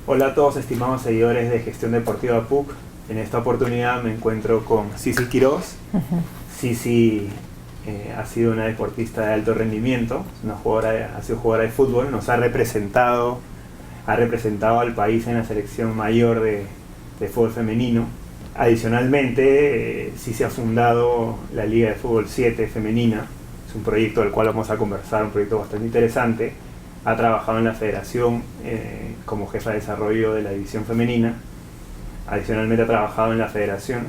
Hola a todos, estimados seguidores de Gestión Deportiva PUC. En esta oportunidad me encuentro con Sisi Quiroz. Sisi ha sido una deportista de alto rendimiento, ha sido jugadora de fútbol, ha representado al país en la selección mayor de fútbol femenino. Adicionalmente, Sisi ha fundado la Liga de Fútbol 7 femenina. Es un proyecto del cual vamos a conversar, un proyecto bastante interesante. Ha trabajado en la federación como jefa de desarrollo de la división femenina. Adicionalmente ha trabajado en la federación.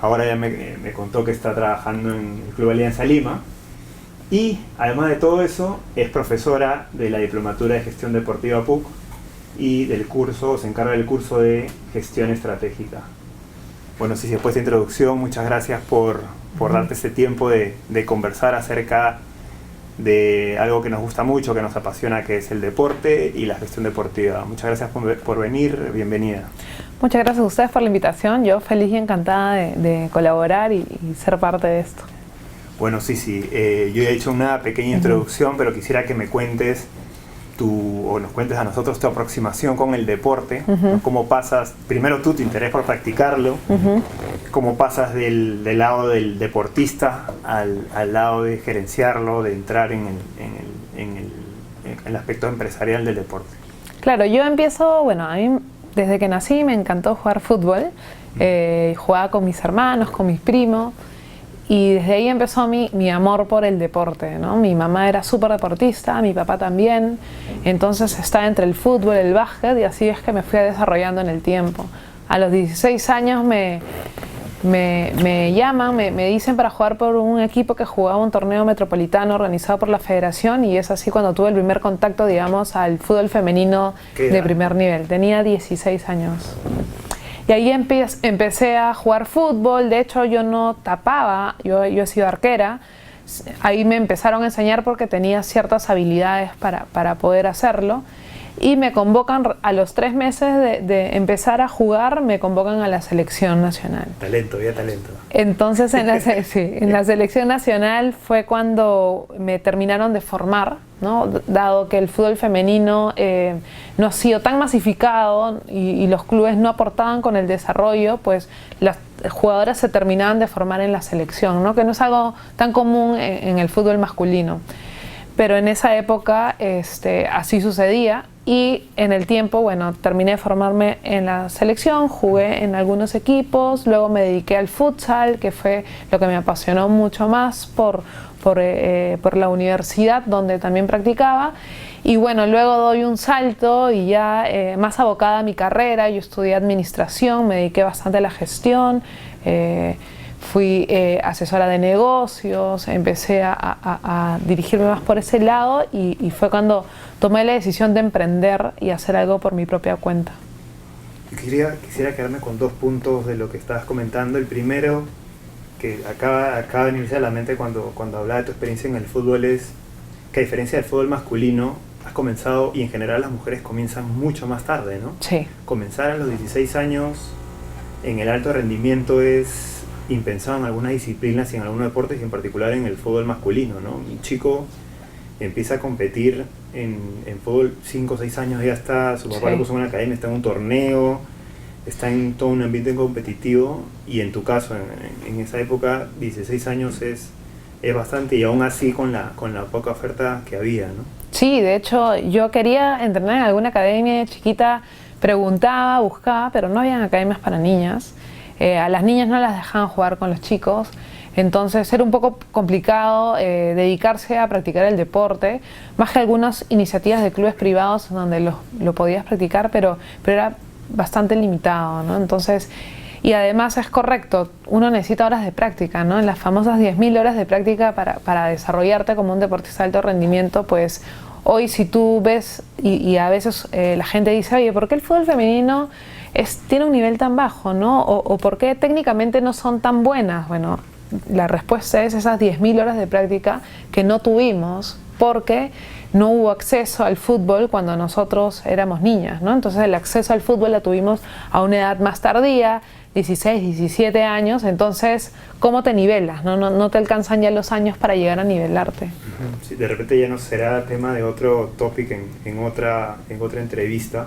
Ahora ya me contó que está trabajando en el Club Alianza Lima. Y además de todo eso, es profesora de la Diplomatura de Gestión Deportiva PUC y se encarga del curso de Gestión Estratégica. Bueno, sí, después de esta introducción, muchas gracias por darte este tiempo de conversar acerca de algo que nos gusta mucho, que nos apasiona, que es el deporte y la gestión deportiva. Muchas gracias por venir, bienvenida. Muchas gracias a ustedes por la invitación, yo feliz y encantada de colaborar y ser parte de esto. Bueno, sí, yo he hecho una pequeña introducción, pero quisiera que me cuentes nos cuentes a nosotros tu aproximación con el deporte, ¿no? Cómo pasas, primero tu interés por practicarlo, cómo pasas del lado del deportista al lado de gerenciarlo, de entrar en el aspecto empresarial del deporte. Claro, yo empiezo, a mí desde que nací me encantó jugar fútbol, jugaba con mis hermanos, con mis primos, y desde ahí empezó mi amor por el deporte, ¿no? Mi mamá era súper deportista, mi papá también, entonces estaba entre el fútbol, el básquet, y así es que me fui desarrollando en el tiempo. A los 16 años me llaman, me dicen para jugar por un equipo que jugaba un torneo metropolitano organizado por la federación, y es así cuando tuve el primer contacto, digamos, al fútbol femenino de primer nivel. Tenía 16 años. Y ahí empecé a jugar fútbol. De hecho, yo no tapaba, yo he sido arquera. Ahí me empezaron a enseñar porque tenía ciertas habilidades para poder hacerlo. Y me convocan a los 3 meses de empezar a jugar, me convocan a la selección nacional. Talento, había talento. Entonces en la selección nacional fue cuando me terminaron de formar, ¿no? Dado que el fútbol femenino no ha sido tan masificado y los clubes no aportaban con el desarrollo, pues las jugadoras se terminaban de formar en la selección, ¿no? Que no es algo tan común en el fútbol masculino. Pero en esa época así sucedía. Y en el tiempo, terminé de formarme en la selección, jugué en algunos equipos, luego me dediqué al futsal, que fue lo que me apasionó mucho más por la universidad donde también practicaba. Y luego doy un salto y ya más abocada a mi carrera, yo estudié administración, me dediqué bastante a la gestión, fui asesora de negocios, empecé a dirigirme más por ese lado y fue cuando tomé la decisión de emprender y hacer algo por mi propia cuenta. Quisiera quedarme con 2 puntos de lo que estabas comentando. El primero, que acaba de iniciar a la mente cuando hablaba de tu experiencia en el fútbol, es que a diferencia del fútbol masculino, has comenzado, y en general las mujeres comienzan mucho más tarde, ¿no? Sí. Comenzar a los 16 años en el alto rendimiento es impensado en algunas disciplinas y en algunos deportes, y en particular en el fútbol masculino, ¿no? Un chico empieza a competir en fútbol 5 o 6 años, ya está, su papá lo puso en una academia, está en un torneo, está en todo un ambiente competitivo, y en tu caso, en esa época, 16 años es bastante, y aún así con la poca oferta que había, ¿no? Sí, de hecho yo quería entrenar en alguna academia chiquita, preguntaba, buscaba, pero no habían academias para niñas. A las niñas no las dejaban jugar con los chicos, entonces era un poco complicado dedicarse a practicar el deporte, más que algunas iniciativas de clubes privados donde lo podías practicar, pero era bastante limitado, ¿no? Entonces, y además es correcto, uno necesita horas de práctica, ¿no? En las famosas 10.000 horas de práctica para desarrollarte como un deportista de alto rendimiento, pues hoy si tú ves, y a veces la gente dice, oye, ¿por qué el fútbol femenino tiene un nivel tan bajo, ¿no? O ¿por qué técnicamente no son tan buenas? Bueno, la respuesta es esas 10.000 horas de práctica que no tuvimos porque no hubo acceso al fútbol cuando nosotros éramos niñas, ¿no? Entonces el acceso al fútbol la tuvimos a una edad más tardía, 16, 17 años, entonces ¿cómo te nivelas? No te alcanzan ya los años para llegar a nivelarte. Sí, de repente ya no será tema de otro topic en otra entrevista,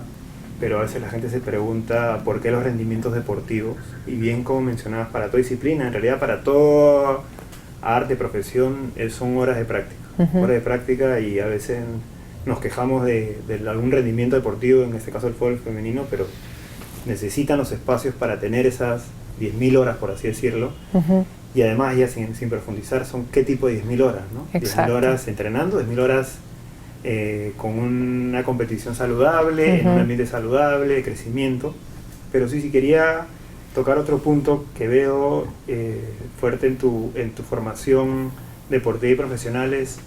pero a veces la gente se pregunta por qué los rendimientos deportivos, y bien como mencionabas, para toda disciplina, en realidad para toda arte, profesión, son horas de práctica. Horas de práctica, y a veces nos quejamos de algún rendimiento deportivo, en este caso el fútbol femenino, pero necesitan los espacios para tener esas 10.000 horas, por así decirlo. Y además, ya sin profundizar, son qué tipo de 10.000 horas, ¿no? 10.000 horas entrenando, 10.000 horas con una competición saludable, en un ambiente saludable, de crecimiento. Pero sí quería tocar otro punto que veo fuerte en tu formación deportiva y profesional, es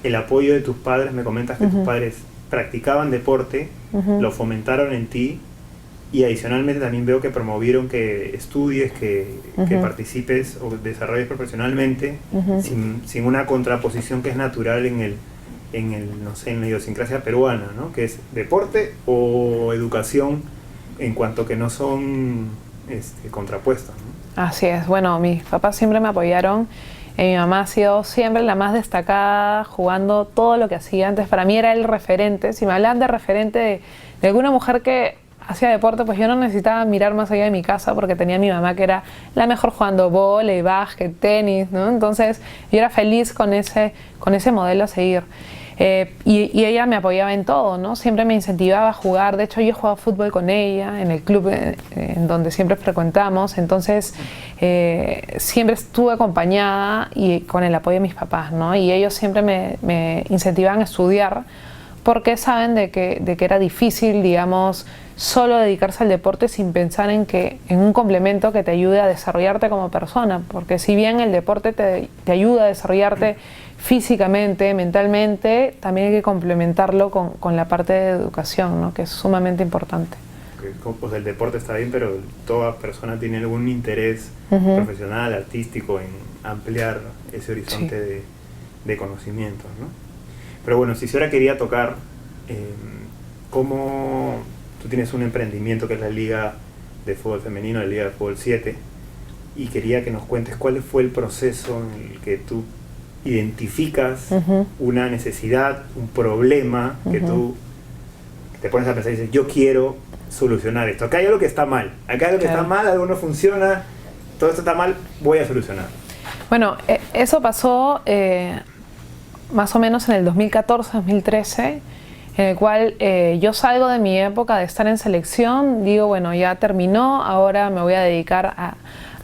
el apoyo de tus padres. Me comentas que tus padres practicaban deporte, lo fomentaron en ti, y adicionalmente también veo que promovieron que estudies, que participes o desarrolles profesionalmente, sin una contraposición que es natural en no sé, en la idiosincrasia peruana, ¿no? Que es deporte o educación, en cuanto que no son contrapuestas, ¿no? Así es. Bueno, mis papás siempre me apoyaron. Mi mamá ha sido siempre la más destacada, jugando todo lo que hacía. Antes para mí era el referente. Si me hablan de referente de alguna mujer que hacía deporte, pues yo no necesitaba mirar más allá de mi casa, porque tenía a mi mamá que era la mejor jugando vóley, básquet, tenis, ¿no? Entonces yo era feliz con ese modelo a seguir. Y ella me apoyaba en todo, ¿no? Siempre me incentivaba a jugar. De hecho, yo jugaba fútbol con ella en el club en donde siempre frecuentamos. Entonces siempre estuve acompañada y con el apoyo de mis papás, ¿no? Y ellos siempre me incentivaban a estudiar, porque saben de que era difícil, digamos, solo dedicarse al deporte sin pensar en un complemento que te ayude a desarrollarte como persona. Porque si bien el deporte te ayuda a desarrollarte físicamente, mentalmente, también hay que complementarlo con la parte de educación, ¿no? Que es sumamente importante. Pues el deporte está bien, pero toda persona tiene algún interés profesional, artístico, en ampliar ese horizonte de conocimientos, ¿no? Pero bueno, si ahora quería tocar cómo tú tienes un emprendimiento que es la Liga de Fútbol Femenino, la Liga de Fútbol 7, y quería que nos cuentes cuál fue el proceso en el que tú identificas una necesidad, un problema, que tú te pones a pensar y dices, yo quiero solucionar esto. Acá hay algo que está mal, acá hay algo que está mal, algo no funciona, todo esto está mal, voy a solucionar. Bueno, eso pasó más o menos en el 2014-2013, en el cual yo salgo de mi época de estar en selección, digo, bueno, ya terminó, ahora me voy a dedicar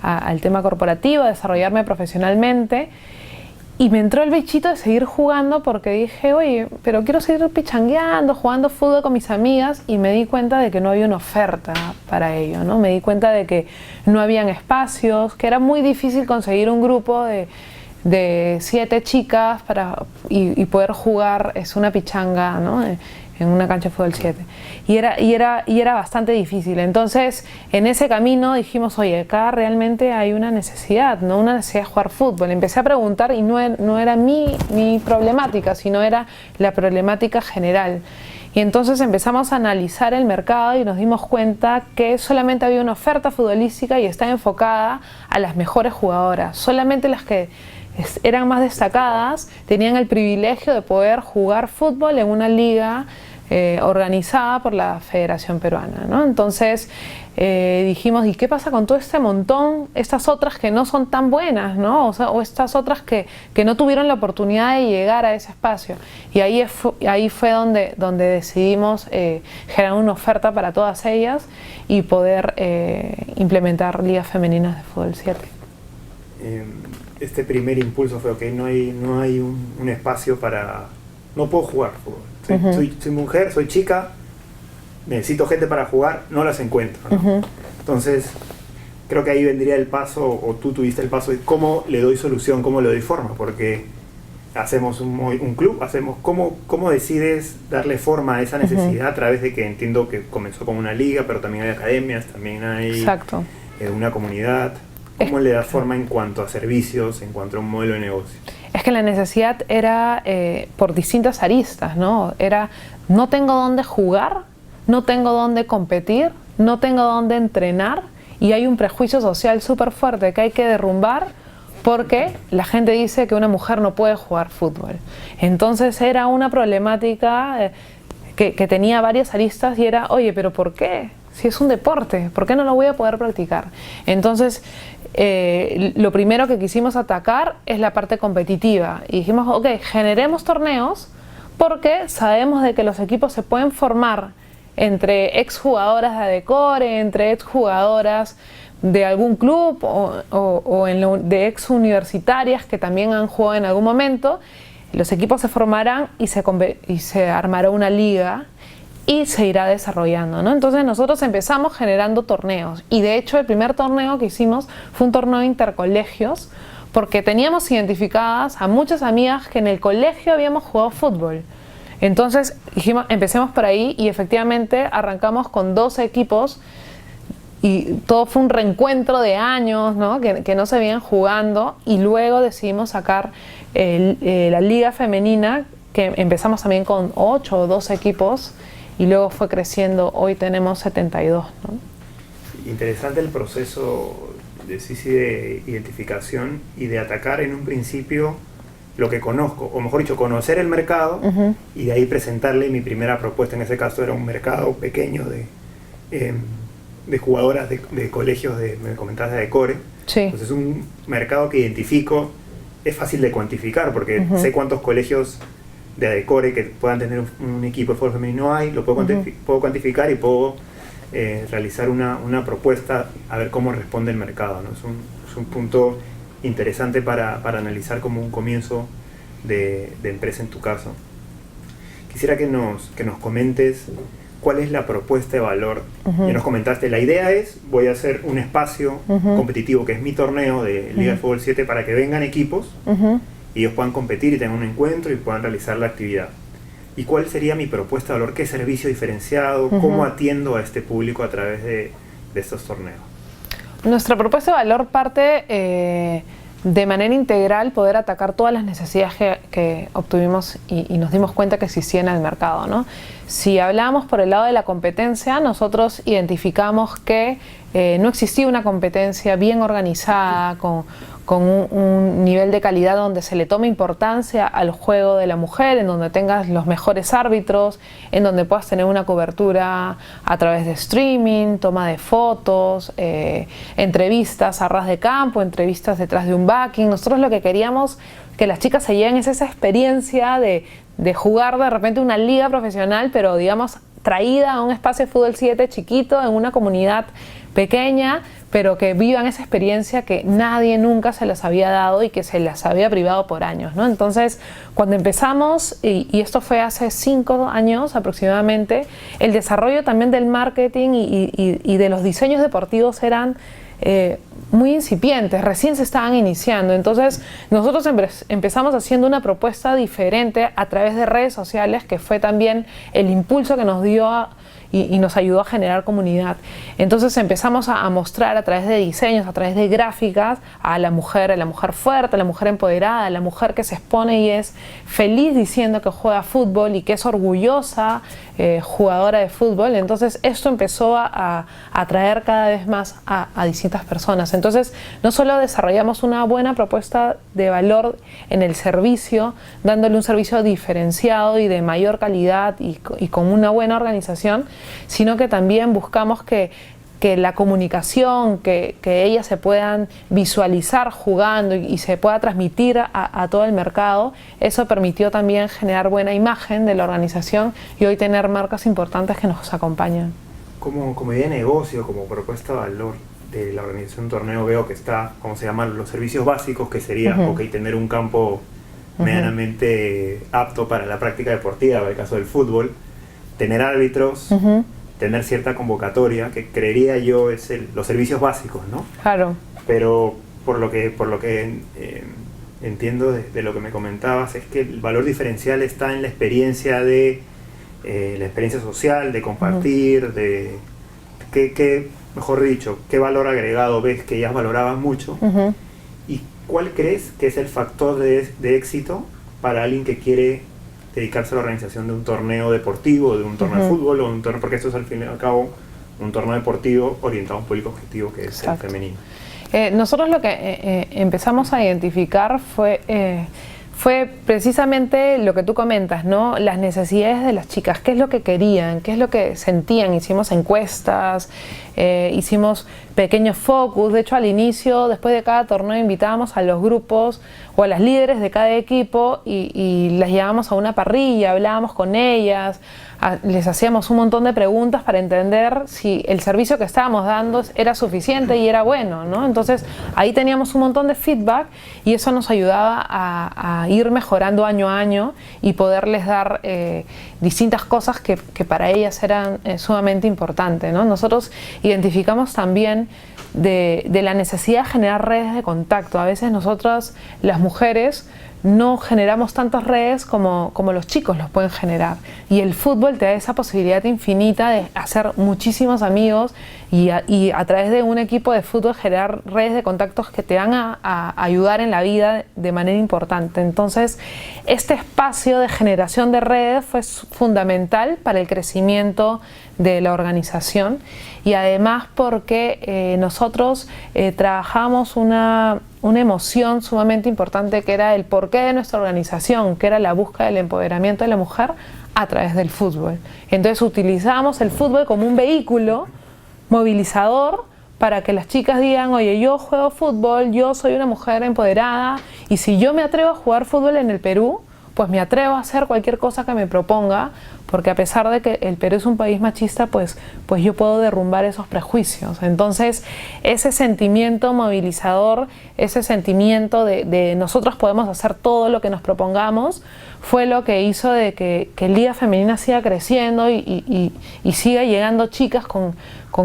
al tema corporativo, a desarrollarme profesionalmente. Y me entró el bichito de seguir jugando, porque dije, oye, pero quiero seguir pichangueando, jugando fútbol con mis amigas, y me di cuenta de que no había una oferta para ello, ¿no? Me di cuenta de que no habían espacios, que era muy difícil conseguir un grupo de 7 chicas y poder jugar una pichanga, ¿no? En una cancha de fútbol 7. Y era bastante difícil. Entonces, en ese camino dijimos, oye, acá realmente hay una necesidad, ¿no? Una necesidad de jugar fútbol. Empecé a preguntar, y no era mi problemática, sino era la problemática general. Y entonces empezamos a analizar el mercado y nos dimos cuenta que solamente había una oferta futbolística y estaba enfocada a las mejores jugadoras. Solamente las que eran más destacadas tenían el privilegio de poder jugar fútbol en una liga organizada por la Federación Peruana, ¿no? Entonces dijimos, ¿y qué pasa con todo este montón, estas otras que no son tan buenas, ¿no? O estas otras que no tuvieron la oportunidad de llegar a ese espacio? Y ahí fue donde decidimos generar una oferta para todas ellas y poder implementar ligas femeninas de fútbol 7. Este primer impulso fue, ok, no hay un espacio para... No puedo jugar fútbol. Soy mujer, soy chica, necesito gente para jugar, no las encuentro, ¿no? Entonces, creo que ahí vendría el paso, o tú tuviste el paso de cómo le doy solución, cómo le doy forma, porque hacemos un club, ¿cómo decides darle forma a esa necesidad a través de que entiendo que comenzó como una liga, pero también hay academias, también hay una comunidad? ¿Cómo le das forma en cuanto a servicios, en cuanto a un modelo de negocio? Es que la necesidad era por distintas aristas, ¿no? Era, no tengo dónde jugar, no tengo dónde competir, no tengo dónde entrenar, y hay un prejuicio social súper fuerte que hay que derrumbar, porque la gente dice que una mujer no puede jugar fútbol. Entonces era una problemática que tenía varias aristas y era, oye, pero ¿por qué? Si es un deporte, ¿por qué no lo voy a poder practicar? Entonces, lo primero que quisimos atacar es la parte competitiva. Y dijimos, ok, generemos torneos porque sabemos de que los equipos se pueden formar entre exjugadoras de Adecore, entre exjugadoras de algún club o de ex universitarias que también han jugado en algún momento. Los equipos se formarán y se armará una liga y se irá desarrollando, ¿no? Entonces nosotros empezamos generando torneos y de hecho el primer torneo que hicimos fue un torneo de intercolegios porque teníamos identificadas a muchas amigas que en el colegio habíamos jugado fútbol. Entonces dijimos, empecemos por ahí y efectivamente arrancamos con 12 equipos y todo fue un reencuentro de años, ¿no? Que no se veían jugando y luego decidimos sacar la liga femenina, que empezamos también con 8 o 12 equipos y luego fue creciendo, hoy tenemos 72, ¿no? Interesante el proceso de identificación y de atacar en un principio lo que conozco, o mejor dicho, conocer el mercado y de ahí presentarle mi primera propuesta. En ese caso era un mercado pequeño de jugadoras de colegios, me comentabas de Adecore. Sí. Entonces es un mercado que identifico, es fácil de cuantificar porque sé cuántos colegios de Adecore que puedan tener un equipo de fútbol femenino hay, lo puedo cuantificar y puedo realizar una propuesta a ver cómo responde el mercado, ¿no? Es un punto interesante para analizar como un comienzo de empresa en tu caso. Quisiera que nos comentes cuál es la propuesta de valor. Ya nos comentaste, la idea es, voy a hacer un espacio competitivo que es mi torneo de Liga de Fútbol 7 para que vengan equipos y ellos puedan competir y tengan un encuentro y puedan realizar la actividad. ¿Y cuál sería mi propuesta de valor? ¿Qué servicio diferenciado? ¿Cómo atiendo a este público a través de estos torneos? Nuestra propuesta de valor parte de manera integral poder atacar todas las necesidades que obtuvimos y nos dimos cuenta que existían en el mercado, ¿no? Si hablamos por el lado de la competencia, nosotros identificamos que no existía una competencia bien organizada, con un nivel de calidad donde se le tome importancia al juego de la mujer, en donde tengas los mejores árbitros, en donde puedas tener una cobertura a través de streaming, toma de fotos, entrevistas a ras de campo, entrevistas detrás de un backing. Nosotros lo que queríamos que las chicas se lleven es esa experiencia de jugar de repente una liga profesional, pero digamos traída a un espacio de fútbol 7 chiquito, en una comunidad pequeña, pero que vivan esa experiencia que nadie nunca se las había dado y que se las había privado por años, ¿no? Entonces, cuando empezamos, y esto fue hace 5 años aproximadamente, el desarrollo también del marketing y de los diseños deportivos eran muy incipientes, recién se estaban iniciando. Entonces nosotros empezamos haciendo una propuesta diferente a través de redes sociales, que fue también el impulso que nos dio y nos ayudó a generar comunidad. Entonces empezamos a mostrar a través de diseños, a través de gráficas, a la mujer fuerte, a la mujer empoderada, a la mujer que se expone y es feliz diciendo que juega fútbol y que es orgullosa jugadora de fútbol. Entonces esto empezó a atraer cada vez más a distintas personas. Entonces no solo desarrollamos una buena propuesta de valor en el servicio, dándole un servicio diferenciado y de mayor calidad y con una buena organización, sino que también buscamos que la comunicación, que ellas se puedan visualizar jugando y se pueda transmitir a todo el mercado. Eso permitió también generar buena imagen de la organización y hoy tener marcas importantes que nos acompañan. Como idea de negocio, como propuesta de valor de la organización de un torneo, veo que está, ¿cómo se llaman? Los servicios básicos, que sería tener un campo medianamente apto para la práctica deportiva, en el caso del fútbol, tener árbitros, tener cierta convocatoria, que creería yo es los servicios básicos, ¿no? Claro. Pero por lo que entiendo de lo que me comentabas, es que el valor diferencial está en la experiencia la experiencia social, de compartir, de mejor dicho, qué valor agregado ves que ellas valoraban mucho, y cuál crees que es el factor de éxito para alguien que quiere dedicarse a la organización de un torneo deportivo, de un torneo de fútbol, o un torneo, porque esto es al fin y al cabo un torneo deportivo orientado a un público objetivo que es el femenino. Nosotros lo que empezamos a identificar fue fue precisamente lo que tú comentas, ¿no? Las necesidades de las chicas, qué es lo que querían, qué es lo que sentían. Hicimos encuestas, hicimos pequeños focus. De hecho, al inicio, después de cada torneo, invitábamos a los grupos o a las líderes de cada equipo y las llevábamos a una parrilla, hablábamos con ellas, les hacíamos un montón de preguntas para entender si el servicio que estábamos dando era suficiente y era bueno, ¿no? Entonces ahí teníamos un montón de feedback y eso nos ayudaba a ir mejorando año a año y poderles dar distintas cosas que para ellas eran sumamente importantes, ¿no? Nosotros identificamos también de la necesidad de generar redes de contacto. A veces nosotras, las mujeres, no generamos tantas redes como los chicos los pueden generar. Y el fútbol te da esa posibilidad infinita de hacer muchísimos amigos y a través de un equipo de fútbol generar redes de contactos que te van a ayudar en la vida de manera importante. Entonces, este espacio de generación de redes fue fundamental para el crecimiento de la organización y además porque nosotros trabajamos una emoción sumamente importante que era el porqué de nuestra organización, que era la búsqueda del empoderamiento de la mujer a través del fútbol. Entonces utilizamos el fútbol como un vehículo movilizador para que las chicas digan, oye, yo juego fútbol, yo soy una mujer empoderada y si yo me atrevo a jugar fútbol en el Perú, pues me atrevo a hacer cualquier cosa que me proponga, porque a pesar de que el Perú es un país machista, pues yo puedo derrumbar esos prejuicios. Entonces, ese sentimiento movilizador, ese sentimiento de nosotros podemos hacer todo lo que nos propongamos, fue lo que hizo de que Liga Femenina siga creciendo y siga llegando chicas con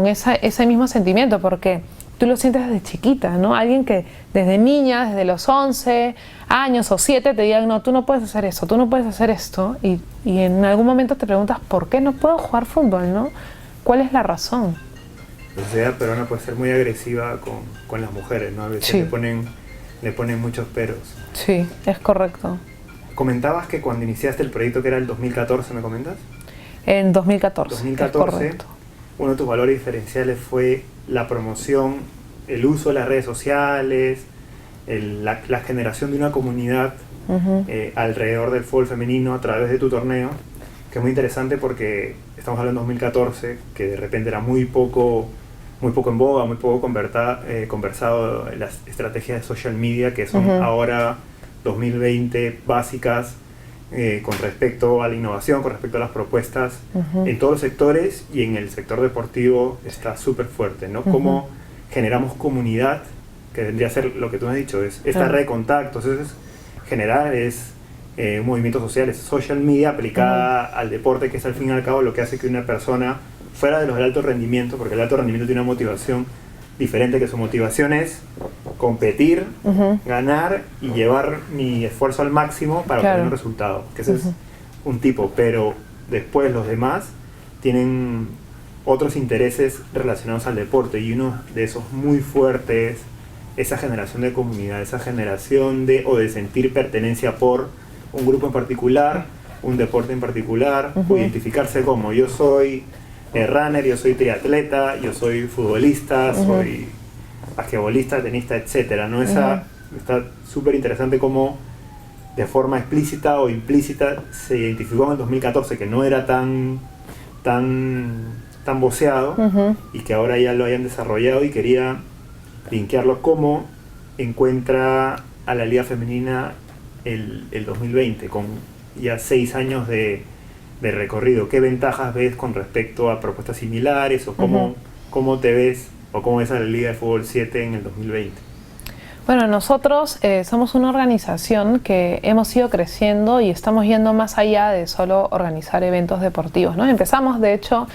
ese mismo sentimiento, porque tú lo sientes desde chiquita, ¿no? Alguien que desde niña, desde los 11 años o 7 te digan, no, tú no puedes hacer eso, tú no puedes hacer esto, y en algún momento te preguntas, ¿por qué no puedo jugar fútbol, no? ¿Cuál es la razón? La sociedad peruana puede ser muy agresiva con las mujeres, ¿no? A veces sí. le ponen muchos peros. Sí, es correcto. Comentabas que cuando iniciaste el proyecto, que era el 2014, ¿me comentas? En 2014, 2014, es correcto. Uno de tus valores diferenciales fue la promoción, el uso de las redes sociales, la generación de una comunidad alrededor del fútbol femenino a través de tu torneo, que es muy interesante porque estamos hablando de 2014, que de repente era muy poco en boga, muy poco conversado en las estrategias de social media que son ahora 2020 básicas con respecto a la innovación, con respecto a las propuestas en todos los sectores, y en el sector deportivo está súper fuerte, ¿no? Cómo generamos comunidad, que vendría a ser lo que tú me has dicho, es esta red de contactos, generar un movimiento social, es social media aplicada al deporte, que es al fin y al cabo lo que hace que una persona, fuera de los del alto rendimiento, porque el alto rendimiento tiene una motivación diferente, que su motivación es competir, ganar y llevar mi esfuerzo al máximo para obtener un resultado, que ese es un tipo, pero después los demás tienen otros intereses relacionados al deporte, y uno de esos muy fuertes, esa generación de comunidad, esa generación de sentir pertenencia por un grupo en particular, un deporte en particular, o identificarse como yo soy runner, yo soy triatleta, yo soy futbolista, soy basquetbolista, tenista, etcétera, ¿no? Está súper interesante cómo de forma explícita o implícita se identificó en el 2014, que no era tan voceado, y que ahora ya lo hayan desarrollado, y quería linkearlo. ¿Cómo encuentra a la Liga Femenina el 2020 con ya 6 años de recorrido? ¿Qué ventajas ves con respecto a propuestas similares, o cómo te ves o cómo ves a la Liga de Fútbol 7 en el 2020? Bueno, nosotros somos una organización que hemos ido creciendo y estamos yendo más allá de solo organizar eventos deportivos, ¿no? Empezamos, de hecho,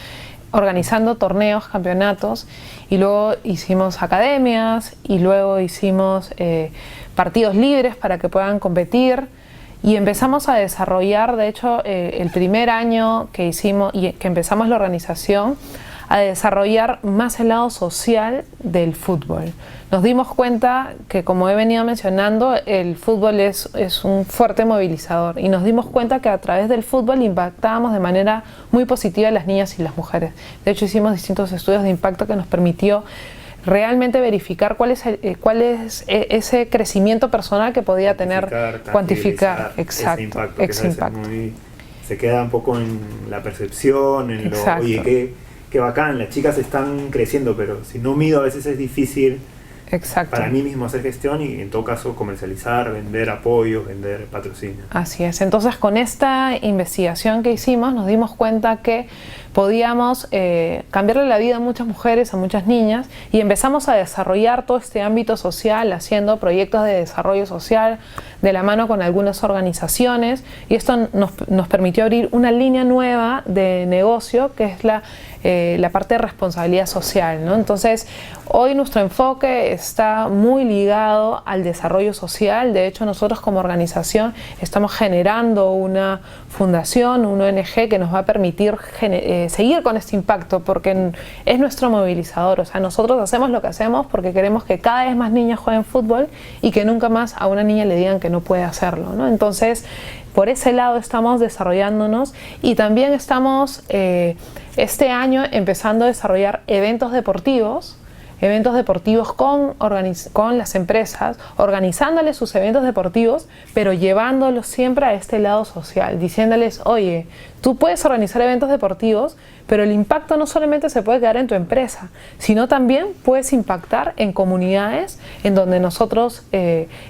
organizando torneos, campeonatos, y luego hicimos academias, y luego hicimos partidos libres para que puedan competir, y empezamos a desarrollar, de hecho, el primer año que hicimos y que empezamos la organización, a desarrollar más el lado social del fútbol. Nos dimos cuenta que, como he venido mencionando, el fútbol es un fuerte movilizador, y nos dimos cuenta que a través del fútbol impactábamos de manera muy positiva a las niñas y las mujeres. De hecho, hicimos distintos estudios de impacto que nos permitió realmente verificar cuál es ese crecimiento personal que podía tener, cuantificar ese impacto, que se queda un poco en la percepción, en lo, oye, qué bacán, las chicas están creciendo, pero si no mido a veces es difícil para mí mismo hacer gestión y en todo caso comercializar, vender apoyos, vender patrocinio. Así es, entonces con esta investigación que hicimos nos dimos cuenta que podíamos cambiarle la vida a muchas mujeres, a muchas niñas, y empezamos a desarrollar todo este ámbito social haciendo proyectos de desarrollo social de la mano con algunas organizaciones, y esto nos permitió abrir una línea nueva de negocio que es la parte de responsabilidad social, ¿no? Entonces, hoy nuestro enfoque está muy ligado al desarrollo social. De hecho, nosotros como organización estamos generando una fundación, una ONG que nos va a permitir seguir con este impacto, porque es nuestro movilizador. O sea, nosotros hacemos lo que hacemos porque queremos que cada vez más niñas jueguen fútbol y que nunca más a una niña le digan que no puede hacerlo, ¿no? Entonces, por ese lado estamos desarrollándonos, y también estamos este año empezando a desarrollar eventos deportivos con las empresas, organizándoles sus eventos deportivos, pero llevándolos siempre a este lado social, diciéndoles, oye, tú puedes organizar eventos deportivos, pero el impacto no solamente se puede quedar en tu empresa, sino también puedes impactar en comunidades en donde nosotros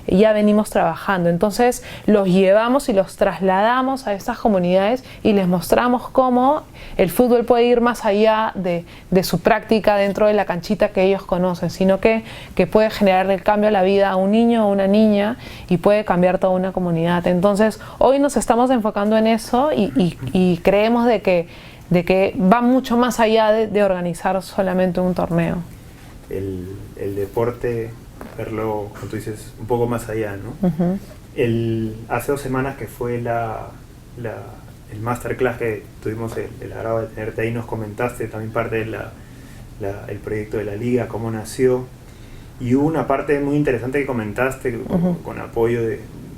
ya venimos trabajando. Entonces los llevamos y los trasladamos a estas comunidades y les mostramos cómo el fútbol puede ir más allá de su práctica dentro de la canchita que ellos conocen, sino que puede generar el cambio a la vida a un niño o una niña y puede cambiar toda una comunidad. Entonces hoy nos estamos enfocando en eso y creemos de que va mucho más allá de organizar solamente un torneo. El deporte, verlo, como tú dices, un poco más allá, ¿no? Hace 2 semanas que fue el masterclass que tuvimos el agrado de tenerte ahí, nos comentaste también parte del proyecto de la liga, cómo nació, y hubo una parte muy interesante que comentaste con apoyo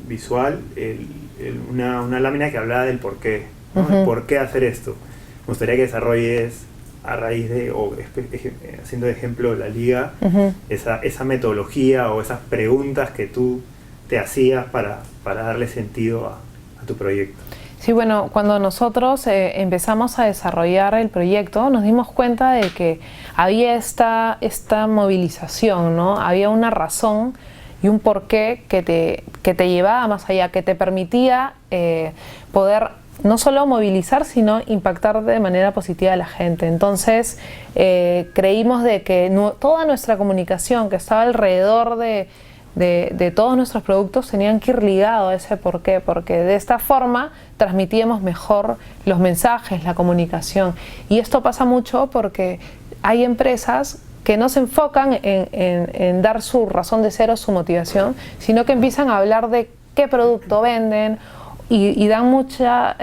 visual, una lámina que hablaba del porqué, ¿no? El por qué hacer esto. Me gustaría que desarrolles a raíz de, haciendo de ejemplo la liga, esa metodología o esas preguntas que tú te hacías para darle sentido a tu proyecto. Sí, bueno, cuando nosotros empezamos a desarrollar el proyecto, nos dimos cuenta de que había esta movilización, ¿no? Había una razón y un porqué que te llevaba más allá, que te permitía poder no solo movilizar, sino impactar de manera positiva a la gente. Entonces, creímos de que toda nuestra comunicación que estaba alrededor de todos nuestros productos tenían que ir ligados a ese porqué, porque de esta forma transmitíamos mejor los mensajes, la comunicación. Y esto pasa mucho porque hay empresas que no se enfocan en dar su razón de ser o su motivación, sino que empiezan a hablar de qué producto venden y dan mucha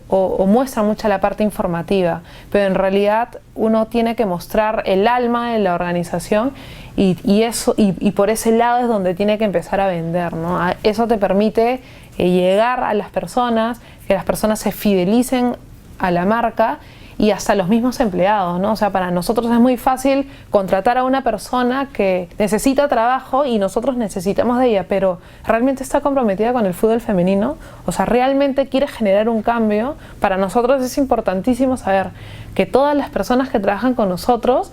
o muestran mucha la parte informativa, pero en realidad uno tiene que mostrar el alma de la organización y por ese lado es donde tiene que empezar a vender, ¿no? Eso te permite llegar a las personas, que las personas se fidelicen a la marca y hasta los mismos empleados, ¿no? O sea, para nosotros es muy fácil contratar a una persona que necesita trabajo y nosotros necesitamos de ella, pero ¿realmente está comprometida con el fútbol femenino? O sea, ¿realmente quiere generar un cambio? Para nosotros es importantísimo saber que todas las personas que trabajan con nosotros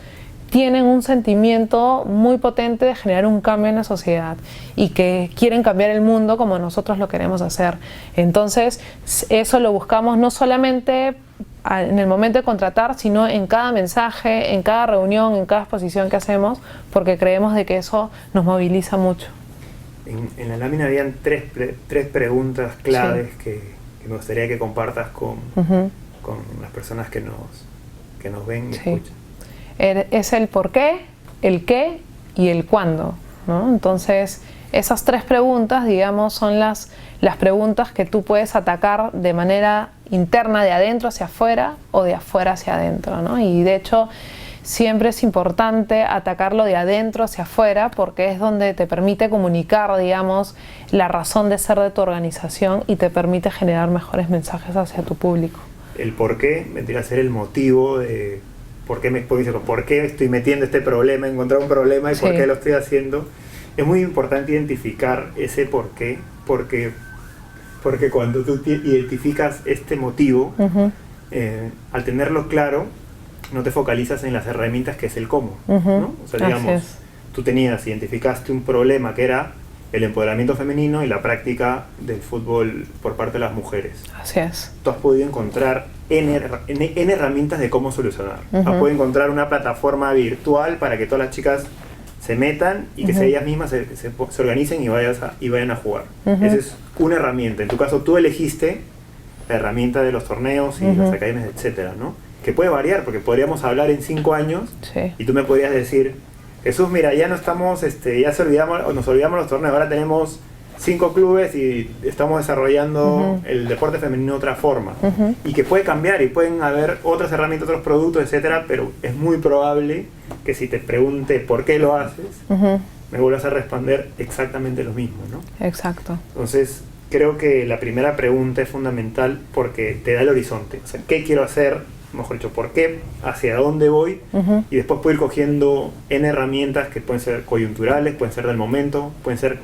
tienen un sentimiento muy potente de generar un cambio en la sociedad y que quieren cambiar el mundo como nosotros lo queremos hacer. Entonces, eso lo buscamos no solamente en el momento de contratar, sino en cada mensaje, en cada reunión, en cada exposición que hacemos, porque creemos de que eso nos moviliza mucho. En la lámina habían tres preguntas claves que me gustaría que compartas con las personas que nos ven y escuchan. Es el por qué, el qué y el cuándo, ¿no? Entonces, esas 3 preguntas, digamos, son las preguntas que tú puedes atacar de manera interna, de adentro hacia afuera o de afuera hacia adentro, ¿no? Y de hecho, siempre es importante atacarlo de adentro hacia afuera porque es donde te permite comunicar, digamos, la razón de ser de tu organización y te permite generar mejores mensajes hacia tu público. El por qué vendría a ser el motivo ¿por qué estoy metiendo este problema, encontrar un problema y por qué lo estoy haciendo? Es muy importante identificar ese por qué, porque cuando tú identificas este motivo, al tenerlo claro, no te focalizas en las herramientas que es el cómo, ¿no? O sea, digamos, tú identificaste un problema que era el empoderamiento femenino y la práctica del fútbol por parte de las mujeres. Así es. Tú has podido encontrar N herramientas de cómo solucionar. Has podido encontrar una plataforma virtual para que todas las chicas se metan y que ellas mismas se organicen y vayan a jugar. Esa es una herramienta. En tu caso, tú elegiste la herramienta de los torneos y las academias, etcétera, ¿no? Que puede variar, porque podríamos hablar en 5 años y tú me podrías decir, Jesús, mira, ya no estamos, nos olvidamos los torneos, ahora tenemos 5 clubes y estamos desarrollando el deporte femenino de otra forma. Y que puede cambiar y pueden haber otras herramientas, otros productos, etcétera, pero es muy probable que si te pregunte por qué lo haces, me vuelvas a responder exactamente lo mismo, ¿no? Exacto. Entonces, creo que la primera pregunta es fundamental porque te da el horizonte. O sea, ¿qué quiero hacer? Mejor dicho, ¿por qué? ¿Hacia dónde voy? Y después puedo ir cogiendo N herramientas que pueden ser coyunturales, pueden ser del momento, pueden ser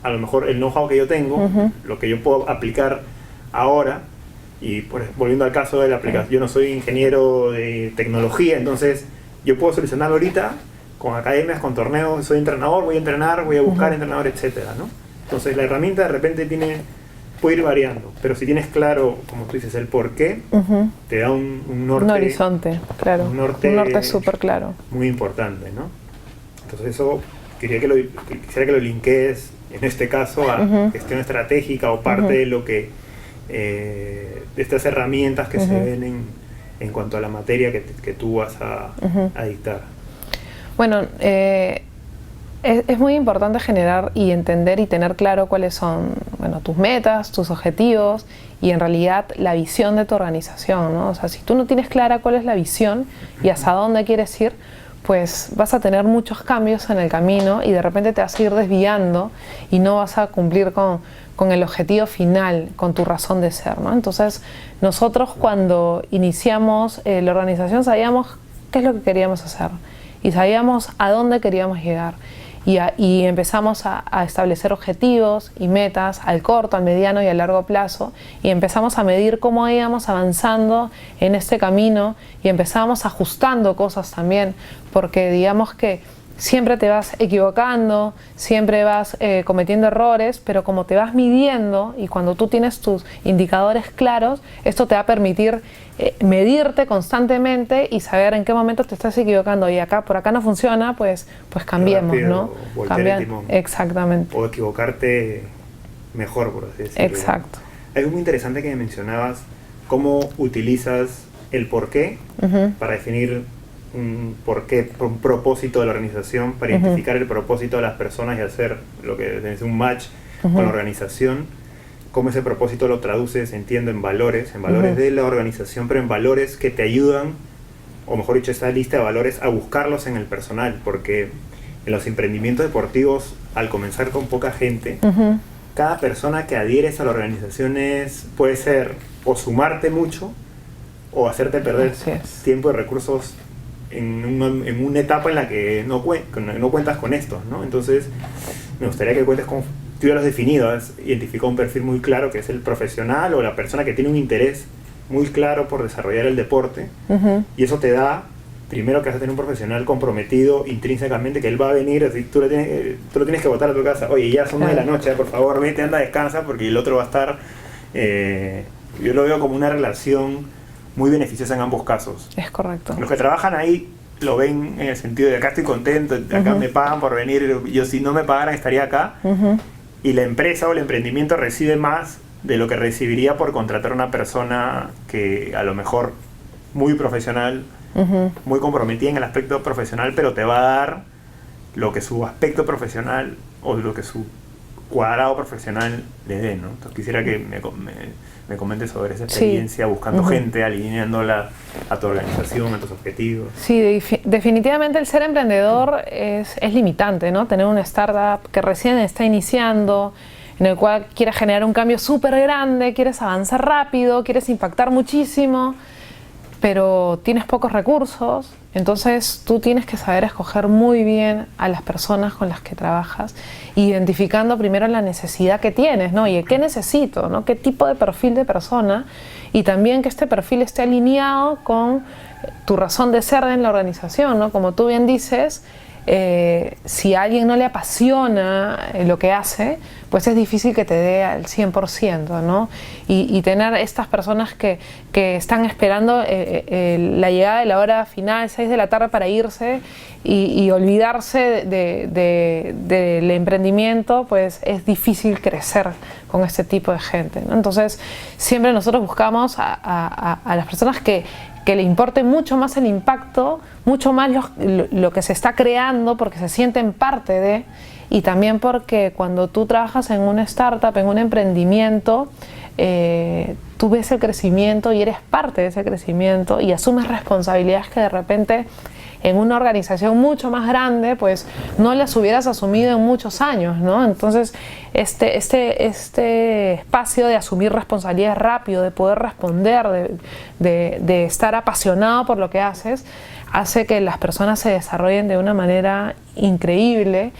a lo mejor el know-how que yo tengo, lo que yo puedo aplicar ahora. Y volviendo al caso de la aplicación, yo no soy ingeniero de tecnología, entonces yo puedo solucionarlo ahorita con academias, con torneos, soy entrenador, voy a entrenar, voy a buscar entrenador, etcétera, ¿no? Entonces la herramienta de repente puede ir variando, pero si tienes claro, como tú dices, el por qué, te da un norte. Un horizonte, claro. Un norte súper claro. Muy importante, ¿no? Entonces eso quisiera que lo linkees, en este caso, a gestión estratégica o parte de lo que de estas herramientas que se ven en cuanto a la materia que tú vas a dictar. Bueno, es muy importante generar y entender y tener claro cuáles son, bueno, tus metas, tus objetivos y en realidad la visión de tu organización, ¿no? O sea, si tú no tienes clara cuál es la visión y hacia dónde quieres ir, pues vas a tener muchos cambios en el camino y de repente te vas a ir desviando y no vas a cumplir con el objetivo final, con tu razón de ser, ¿no? Entonces, nosotros cuando iniciamos la organización sabíamos qué es lo que queríamos hacer y sabíamos a dónde queríamos llegar. Y empezamos a establecer objetivos y metas al corto, al mediano y al largo plazo y empezamos a medir cómo íbamos avanzando en este camino y empezamos ajustando cosas también, porque digamos que siempre te vas equivocando, siempre vas cometiendo errores, pero como te vas midiendo y cuando tú tienes tus indicadores claros, esto te va a permitir medirte constantemente y saber en qué momento te estás equivocando y por acá no funciona, pues cambiemos, ¿no? Cambiar. Exactamente. O equivocarte mejor, por así decirlo. Exacto. Algo muy interesante que me mencionabas, cómo utilizas el porqué para definir un propósito de la organización, para identificar el propósito de las personas y hacer lo que es un match con la organización, cómo ese propósito lo traduces, entiendo, en valores de la organización, pero en valores que te ayudan, o mejor dicho, esa lista de valores, a buscarlos en el personal, porque en los emprendimientos deportivos, al comenzar con poca gente, cada persona que adhieres a la organización puede ser o sumarte mucho o hacerte perder tiempo y recursos en una etapa en la que no cuentas con estos, ¿no? Entonces, me gustaría que cuentes con... Tú ya lo has definido, has identificado un perfil muy claro que es el profesional o la persona que tiene un interés muy claro por desarrollar el deporte, y eso te da, primero, que vas a tener un profesional comprometido intrínsecamente, que él va a venir, así, tú lo tienes que botar a tu casa, oye, ya son 9 de la noche, por favor, vete, anda, descansa, porque el otro va a estar... yo lo veo como una relación muy beneficiosa en ambos casos. Es correcto. Los que trabajan ahí lo ven en el sentido de acá estoy contento, acá me pagan por venir, yo si no me pagaran estaría acá, y la empresa o el emprendimiento recibe más de lo que recibiría por contratar a una persona que a lo mejor muy profesional, muy comprometida en el aspecto profesional, pero te va a dar lo que su aspecto profesional o lo que su cuadrado profesional le dé, ¿no? Entonces quisiera que me comentes sobre esa experiencia buscando gente, alineándola a tu organización, a tus objetivos. Sí, definitivamente el ser emprendedor es limitante, ¿no? Tener una startup que recién está iniciando, en el cual quieres generar un cambio súper grande, quieres avanzar rápido, quieres impactar muchísimo, pero tienes pocos recursos, entonces tú tienes que saber escoger muy bien a las personas con las que trabajas, identificando primero la necesidad que tienes, ¿no? Y qué necesito, ¿no? Qué tipo de perfil de persona, y también que este perfil esté alineado con tu razón de ser en la organización, ¿no? Como tú bien dices, si a alguien no le apasiona lo que hace, pues es difícil que te dé al 100%, ¿no? Y tener estas personas que están esperando la llegada de la hora final, 6 de la tarde, para irse y olvidarse del emprendimiento, pues es difícil crecer con este tipo de gente, ¿no? Entonces, siempre nosotros buscamos a las personas que le importe mucho más el impacto, mucho más lo que se está creando, porque se sienten parte de, y también porque cuando tú trabajas en una startup, en un emprendimiento, tú ves el crecimiento y eres parte de ese crecimiento y asumes responsabilidades que de repente en una organización mucho más grande pues no las hubieras asumido en muchos años, ¿no? Entonces este espacio de asumir responsabilidades rápido, de poder responder, de estar apasionado por lo que haces, hace que las personas se desarrollen de una manera increíble,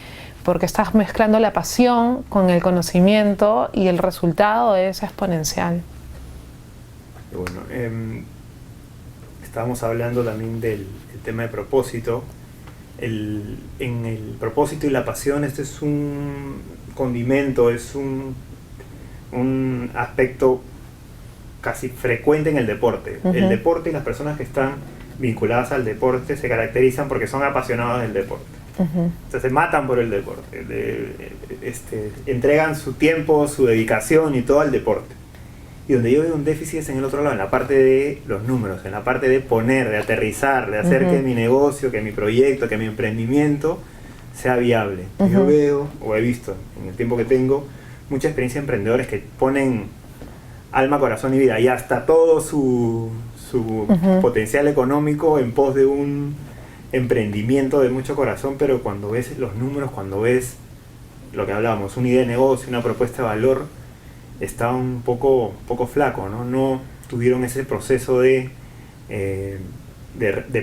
porque estás mezclando la pasión con el conocimiento y el resultado es exponencial. Bueno, estábamos hablando también del tema de propósito. En el propósito y la pasión, este es un condimento, es un aspecto casi frecuente en el deporte. El deporte y las personas que están vinculadas al deporte se caracterizan porque son apasionados del deporte. Entonces se matan por el deporte, entregan su tiempo, su dedicación y todo al deporte. Y donde yo veo un déficit es en el otro lado, en la parte de los números, en la parte de poner, de aterrizar, de hacer que mi negocio, que mi proyecto, que mi emprendimiento sea viable. Yo veo, o he visto en el tiempo que tengo, mucha experiencia de emprendedores que ponen alma, corazón y vida y hasta todo su potencial económico en pos de un emprendimiento de mucho corazón, pero cuando ves los números, cuando ves lo que hablábamos, una idea de negocio, una propuesta de valor, está un poco flaco, ¿no? No tuvieron ese proceso de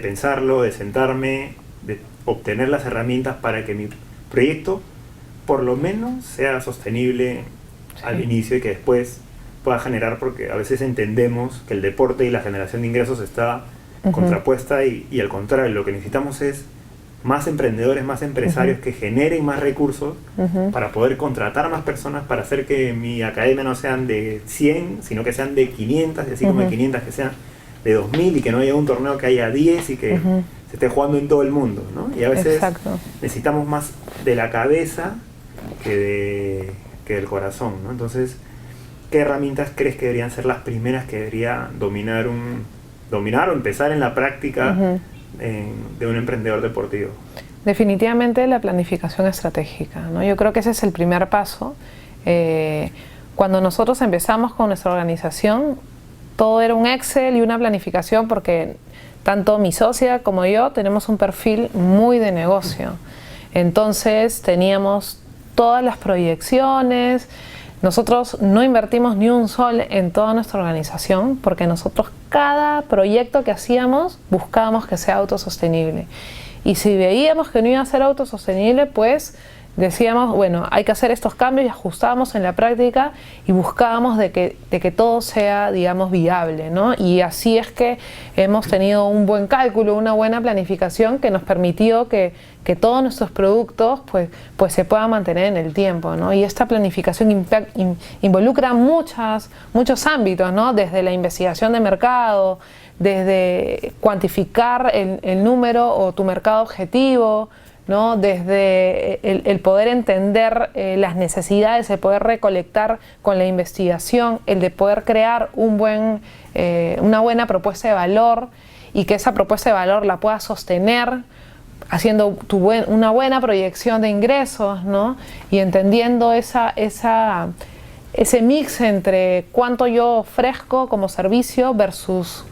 pensarlo, de sentarme, de obtener las herramientas para que mi proyecto por lo menos sea sostenible al inicio y que después pueda generar, porque a veces entendemos que el deporte y la generación de ingresos está contrapuesta y al contrario, lo que necesitamos es más emprendedores, más empresarios que generen más recursos para poder contratar más personas, para hacer que mi academia no sean de 100, sino que sean de 500, y así como de 500 que sean de 2000, y que no haya un torneo que haya 10 y que se esté jugando en todo el mundo, ¿no? Y a veces necesitamos más de la cabeza que del corazón, ¿no? Entonces, ¿qué herramientas crees que deberían ser las primeras que debería dominar o empezar en la práctica de un emprendedor deportivo? Definitivamente la planificación estratégica, ¿no? Yo creo que ese es el primer paso. Cuando nosotros empezamos con nuestra organización, todo era un Excel y una planificación, porque tanto mi socia como yo tenemos un perfil muy de negocio. Entonces teníamos todas las proyecciones. Nosotros no invertimos ni un sol en toda nuestra organización, porque nosotros cada proyecto que hacíamos buscábamos que sea autosostenible. Y si veíamos que no iba a ser autosostenible, pues decíamos, bueno, hay que hacer estos cambios, y ajustábamos en la práctica y buscábamos de que todo sea, digamos, viable, ¿no? Y así es que hemos tenido un buen cálculo, una buena planificación que nos permitió que todos nuestros productos pues se puedan mantener en el tiempo, ¿no? Y esta planificación involucra muchos ámbitos, ¿no? Desde la investigación de mercado, desde cuantificar el número o tu mercado objetivo, ¿no? Desde el poder entender las necesidades, el poder recolectar con la investigación, el de poder crear una buena propuesta de valor, y que esa propuesta de valor la puedas sostener haciendo una buena proyección de ingresos, ¿no? Y entendiendo ese mix entre cuánto yo ofrezco como servicio versus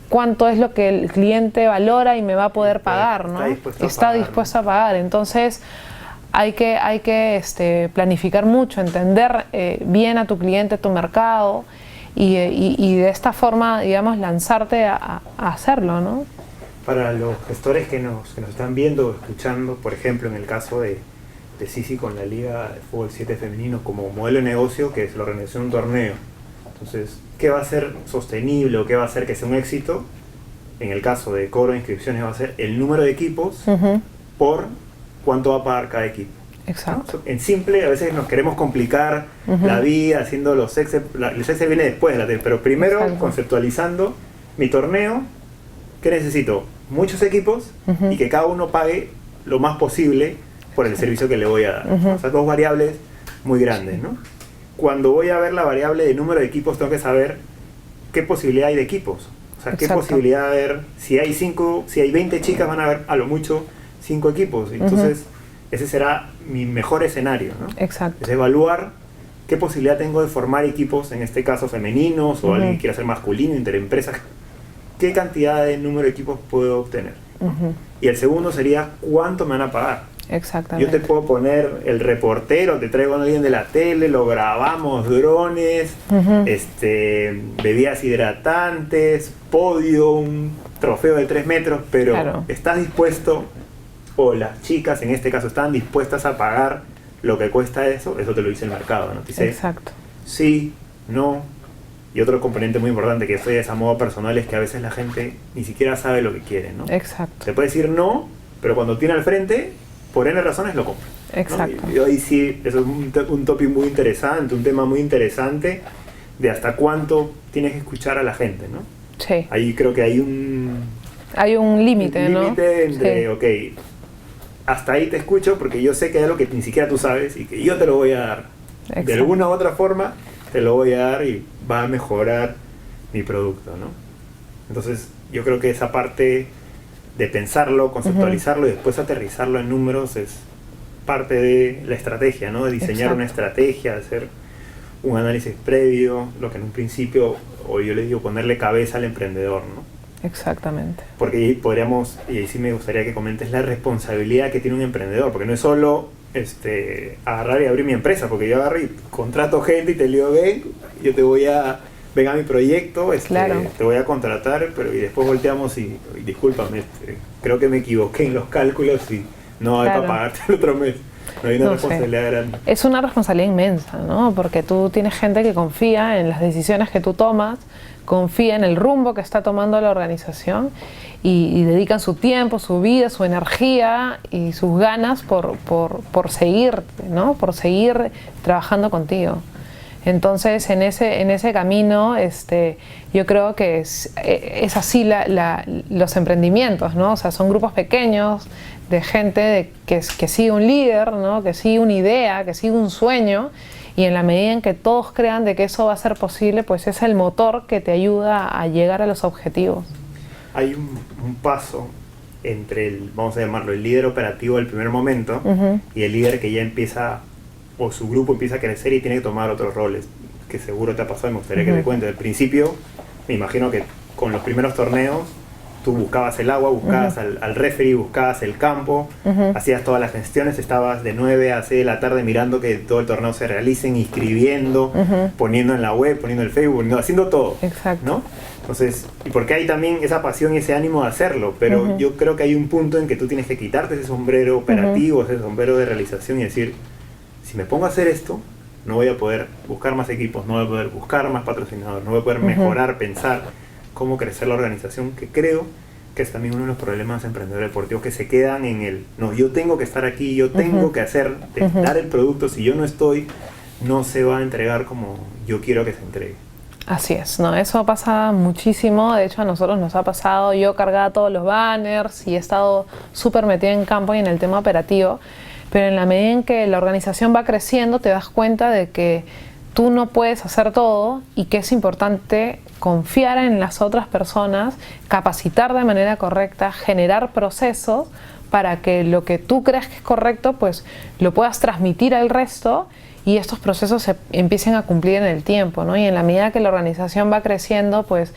cuánto es lo que el cliente valora y me va a poder pagar, ¿no? Está dispuesto a pagar. Entonces hay que planificar mucho, entender bien a tu cliente, tu mercado, y de esta forma, digamos, lanzarte a hacerlo, ¿no? Para los gestores que nos están viendo o escuchando, por ejemplo, en el caso de Sisi con la Liga de Fútbol 7 femenino como modelo de negocio, que es la organización de un torneo. Entonces, ¿qué va a ser sostenible o qué va a hacer que sea un éxito? En el caso de cobro de inscripciones va a ser el número de equipos por cuánto va a pagar cada equipo. Exacto. ¿No? En simple, a veces nos queremos complicar la vida haciendo los Excel. El Excel viene después de la tele, pero primero conceptualizando mi torneo. ¿Qué necesito? Muchos equipos y que cada uno pague lo más posible por el servicio que le voy a dar. O sea, dos variables muy grandes, ¿no? Cuando voy a ver la variable de número de equipos, tengo que saber qué posibilidad hay de equipos. O sea, qué posibilidad de haber, si hay 20 chicas, van a haber a lo mucho 5 equipos. Entonces, ese será mi mejor escenario, ¿no? Exacto. Es evaluar qué posibilidad tengo de formar equipos, en este caso femeninos, o alguien que quiera ser masculino, interempresas. ¿Qué cantidad de número de equipos puedo obtener? Y el segundo sería, ¿cuánto me van a pagar? Exactamente. Yo te puedo poner el reportero, te traigo a alguien de la tele, lo grabamos, drones, bebidas hidratantes, podio, un trofeo de 3 metros, pero ¿estás dispuesto, o las chicas en este caso están dispuestas a pagar lo que cuesta eso? Eso te lo dice el mercado, ¿no? Te dice, exacto. Sí, no. Y otro componente muy importante que estoy a modo personal es que a veces la gente ni siquiera sabe lo que quiere, ¿no? Exacto. Te puede decir no, pero cuando tiene al frente, por N razones lo compra, ¿no? Exacto. Y ahí sí, eso es un topic muy interesante, un tema muy interesante de hasta cuánto tienes que escuchar a la gente, ¿no? Sí. Ahí creo que hay un límite, ¿no? Límite entre, ok, hasta ahí te escucho porque yo sé que hay algo que ni siquiera tú sabes y que yo te lo voy a dar. Exacto. De alguna u otra forma te lo voy a dar y va a mejorar mi producto, ¿no? Entonces yo creo que esa parte de pensarlo, conceptualizarlo y después aterrizarlo en números es parte de la estrategia, ¿no? De diseñar una estrategia, de hacer un análisis previo, lo que en un principio, o yo le digo, ponerle cabeza al emprendedor, ¿no? Exactamente. Porque ahí podríamos, y ahí sí me gustaría que comentes la responsabilidad que tiene un emprendedor, porque no es solo agarrar y abrir mi empresa, porque yo agarro y contrato gente y te digo, ven a mi proyecto, te voy a contratar, pero y después volteamos y discúlpame, creo que me equivoqué en los cálculos y no hay para pagarte el otro mes. No hay una responsabilidad grande. Es una responsabilidad inmensa, ¿no? Porque tú tienes gente que confía en las decisiones que tú tomas, confía en el rumbo que está tomando la organización y dedican su tiempo, su vida, su energía y sus ganas por seguir, ¿no? Por seguir trabajando contigo. Entonces, en ese camino, yo creo que es así los emprendimientos, ¿no? O sea, son grupos pequeños de gente que sigue un líder, ¿no? Que sigue una idea, que sigue un sueño, y en la medida en que todos crean de que eso va a ser posible, pues es el motor que te ayuda a llegar a los objetivos. Hay un paso entre vamos a llamarlo, el líder operativo del primer momento y el líder que ya empieza, o su grupo empieza a crecer y tiene que tomar otros roles, que seguro te ha pasado y me gustaría que te cuentes. Al principio, me imagino que con los primeros torneos, tú buscabas el agua, buscabas al referee, buscabas el campo, hacías todas las gestiones, estabas de 9 a 6 de la tarde mirando que todo el torneo se realice, inscribiendo, poniendo en la web, poniendo en el Facebook, haciendo todo. Exacto. ¿No? Entonces, y porque hay también esa pasión y ese ánimo de hacerlo, pero yo creo que hay un punto en que tú tienes que quitarte ese sombrero operativo, ese sombrero de realización y decir, si me pongo a hacer esto, no voy a poder buscar más equipos, no voy a poder buscar más patrocinadores, no voy a poder mejorar, pensar cómo crecer la organización, que creo que es también uno de los problemas de emprendedores deportivos, que se quedan en no, yo tengo que estar aquí, yo tengo que hacer, dar el producto, si yo no estoy, no se va a entregar como yo quiero que se entregue. Así es, ¿no? Eso pasa muchísimo, de hecho a nosotros nos ha pasado, yo cargaba todos los banners y he estado súper metida en campo y en el tema operativo, pero en la medida en que la organización va creciendo te das cuenta de que tú no puedes hacer todo y que es importante confiar en las otras personas, capacitar de manera correcta, generar procesos para que lo que tú creas que es correcto, pues lo puedas transmitir al resto y estos procesos se empiecen a cumplir en el tiempo, ¿no? Y en la medida que la organización va creciendo, pues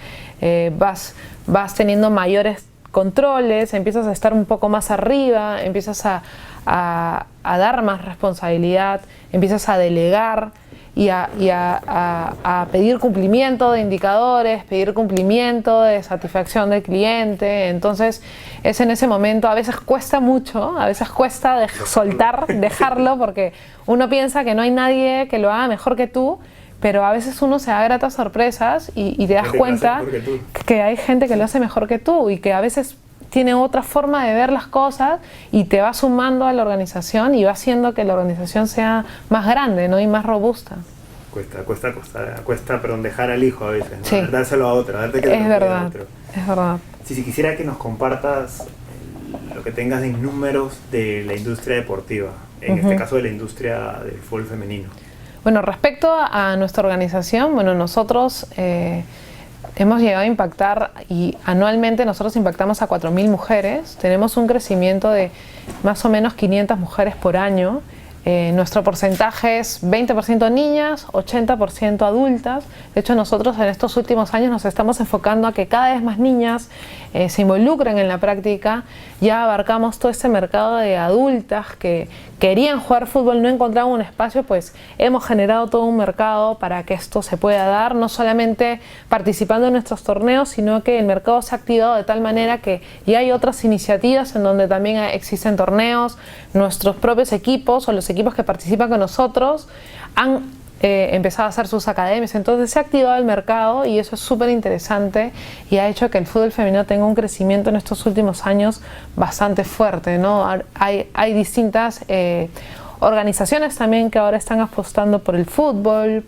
vas teniendo mayores controles, empiezas a estar un poco más arriba, empiezas a dar más responsabilidad, empiezas a delegar a pedir cumplimiento de indicadores, pedir cumplimiento de satisfacción del cliente. Entonces es en ese momento, a veces cuesta mucho, a veces cuesta soltar, dejarlo, porque uno piensa que no hay nadie que lo haga mejor que tú, pero a veces uno se da gratas sorpresas y te das cuenta que hay gente que lo hace mejor que tú y que a veces tiene otra forma de ver las cosas y te va sumando a la organización y va haciendo que la organización sea más grande, ¿no? Y más robusta. Cuesta, perdón, dejar al hijo a veces, ¿no? Sí. Dárselo a otro, darte que Es verdad, es verdad. Si quisiera que nos compartas lo que tengas en números de la industria deportiva, en este caso de la industria del fútbol femenino. Bueno, respecto a nuestra organización, bueno, nosotros hemos llegado a impactar, y anualmente nosotros impactamos a 4.000 mujeres. Tenemos un crecimiento de más o menos 500 mujeres por año. Nuestro porcentaje es 20% niñas, 80% adultas. De hecho, nosotros en estos últimos años nos estamos enfocando a que cada vez más niñas se involucren en la práctica. Ya abarcamos todo este mercado de adultas que querían jugar fútbol, no encontraban un espacio, pues hemos generado todo un mercado para que esto se pueda dar, no solamente participando en nuestros torneos, sino que el mercado se ha activado de tal manera que ya hay otras iniciativas en donde también existen torneos. Nuestros propios equipos o los equipos que participan con nosotros han empezado a hacer sus academias, entonces se ha activado el mercado y eso es súper interesante y ha hecho que el fútbol femenino tenga un crecimiento en estos últimos años bastante fuerte, ¿no? Hay distintas organizaciones también que ahora están apostando por el fútbol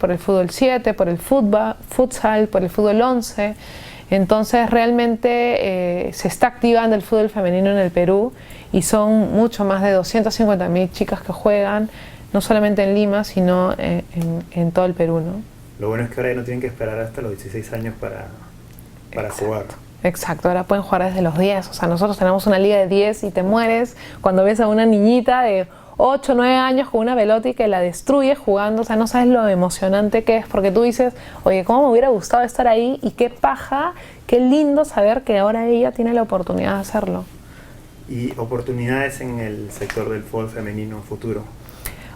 7, por el futsal, por el fútbol 11. Entonces realmente se está activando el fútbol femenino en el Perú y son mucho más de 250.000 chicas que juegan, no solamente en Lima, sino en todo el Perú, ¿no? Lo bueno es que ahora ya no tienen que esperar hasta los 16 años para jugar. Exacto, ahora pueden jugar desde los 10. O sea, nosotros tenemos una liga de 10 y te mueres cuando ves a una niñita de 8 o 9 años con una pelota y que la destruye jugando. O sea, no sabes lo emocionante que es, porque tú dices, oye, cómo me hubiera gustado estar ahí y qué paja, qué lindo saber que ahora ella tiene la oportunidad de hacerlo. ¿Y oportunidades en el sector del fútbol femenino futuro?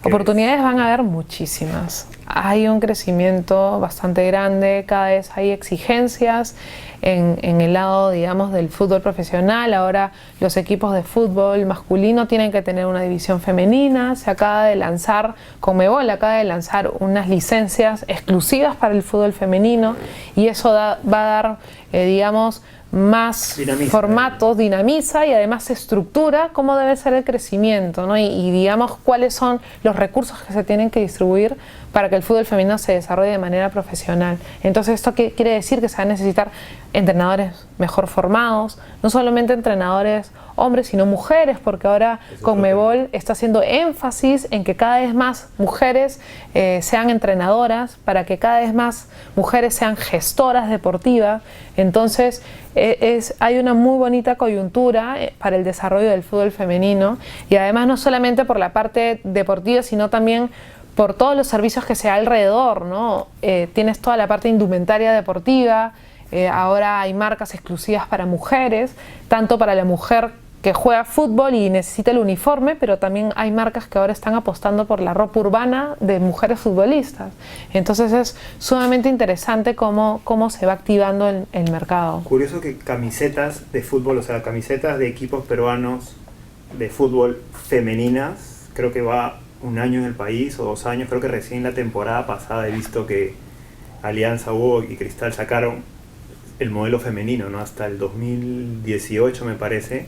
Oportunidades van a haber muchísimas. Hay un crecimiento bastante grande, cada vez hay exigencias en el lado, digamos, del fútbol profesional. Ahora los equipos de fútbol masculino tienen que tener una división femenina. Se acaba de lanzar, Conmebol acaba de lanzar unas licencias exclusivas para el fútbol femenino y eso va a dar, digamos, más formatos, dinamiza y además estructura cómo debe ser el crecimiento, ¿no? Y digamos cuáles son los recursos que se tienen que distribuir para que el fútbol femenino se desarrolle de manera profesional. Entonces esto quiere decir que se va a necesitar entrenadores mejor formados, no solamente entrenadores hombres sino mujeres, porque ahora Conmebol está haciendo énfasis en que cada vez más mujeres sean entrenadoras, para que cada vez más mujeres sean gestoras deportivas. Entonces hay una muy bonita coyuntura para el desarrollo del fútbol femenino, y además no solamente por la parte deportiva sino también por todos los servicios que se da alrededor, ¿no? Tienes toda la parte indumentaria deportiva, ahora hay marcas exclusivas para mujeres, tanto para la mujer que juega fútbol y necesita el uniforme, pero también hay marcas que ahora están apostando por la ropa urbana de mujeres futbolistas. Entonces es sumamente interesante cómo se va activando el mercado. Curioso que camisetas de fútbol, o sea, camisetas de equipos peruanos de fútbol femeninas, creo que va 1 año en el país o 2 años, creo que recién la temporada pasada he visto que Alianza, Hugo y Cristal sacaron el modelo femenino, ¿no? Hasta el 2018 me parece,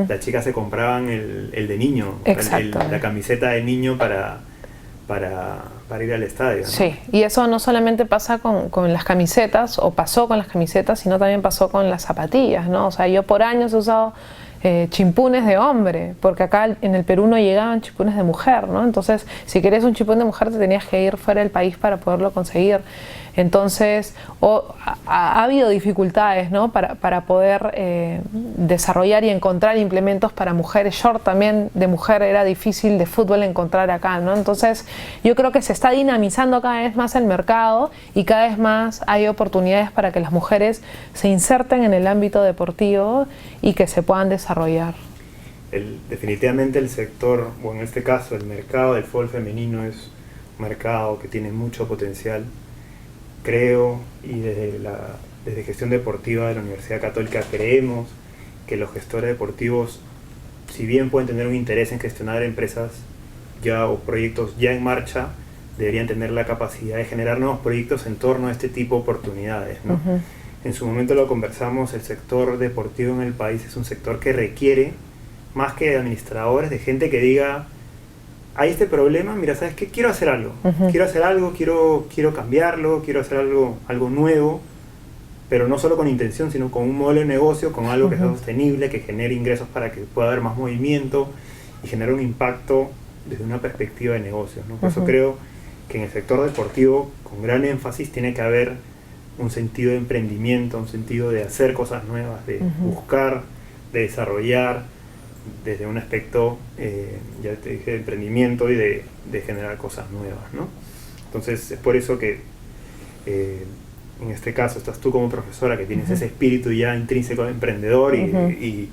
las chicas se compraban el de niño, la camiseta de niño para ir al estadio, ¿no? Sí, y eso no solamente pasa con las camisetas, o pasó con las camisetas, sino también pasó con las zapatillas, ¿no? O sea, yo por años he usado chimpunes de hombre, porque acá en el Perú no llegaban chimpunes de mujer, ¿no? Entonces, si querías un chimpún de mujer te tenías que ir fuera del país para poderlo conseguir. Entonces, ha habido dificultades, ¿no? para poder desarrollar y encontrar implementos para mujeres. Short también de mujer era difícil de fútbol encontrar acá, ¿no? Entonces, yo creo que se está dinamizando cada vez más el mercado y cada vez más hay oportunidades para que las mujeres se inserten en el ámbito deportivo y que se puedan desarrollar. Definitivamente el sector, o en este caso el mercado del fútbol femenino es mercado que tiene mucho potencial. Creo, y desde Gestión Deportiva de la Universidad Católica creemos que los gestores deportivos, si bien pueden tener un interés en gestionar empresas ya o proyectos ya en marcha, deberían tener la capacidad de generar nuevos proyectos en torno a este tipo de oportunidades, ¿no? Ujú. En su momento lo conversamos, el sector deportivo en el país es un sector que requiere, más que administradores, de gente que diga, hay este problema, mira, ¿sabes qué? Quiero hacer algo, Ujú. quiero cambiarlo, quiero hacer algo nuevo, pero no solo con intención, sino con un modelo de negocio, con algo que sea Ujú. sostenible, que genere ingresos para que pueda haber más movimiento y genere un impacto desde una perspectiva de negocios, ¿no? Por eso Ujú. creo que en el sector deportivo, con gran énfasis, tiene que haber un sentido de emprendimiento, un sentido de hacer cosas nuevas, de Ujú. buscar, de desarrollar desde un aspecto, ya te dije, de emprendimiento y de generar cosas nuevas, ¿no? Entonces es por eso que en este caso estás tú como profesora que tienes Ujú. ese espíritu ya intrínseco de emprendedor Ujú. y